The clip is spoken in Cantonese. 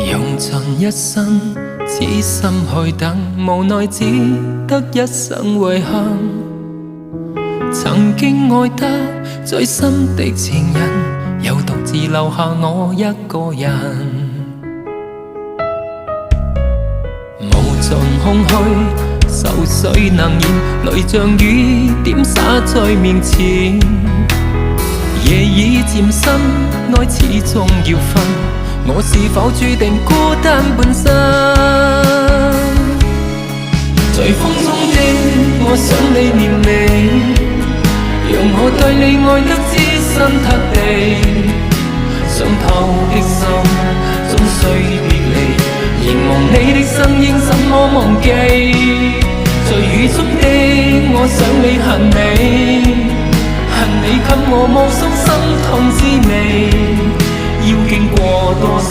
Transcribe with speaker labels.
Speaker 1: 用盡一生，痴心去等，無奈只得一生遺憾。曾經愛得最深的情人，又獨自留下我一個人。無盡空虛，愁緒能言，淚像雨點灑在面前。夜已漸深，愛始終要分，我是否注定孤單半生？隨風中的我想你念你，讓我對你愛得知心塌地，傷透的心終須別離，凝望你的身影怎麼忘記？在雨中的我想你恨你，恨你給我無數心痛滋味，要經過多少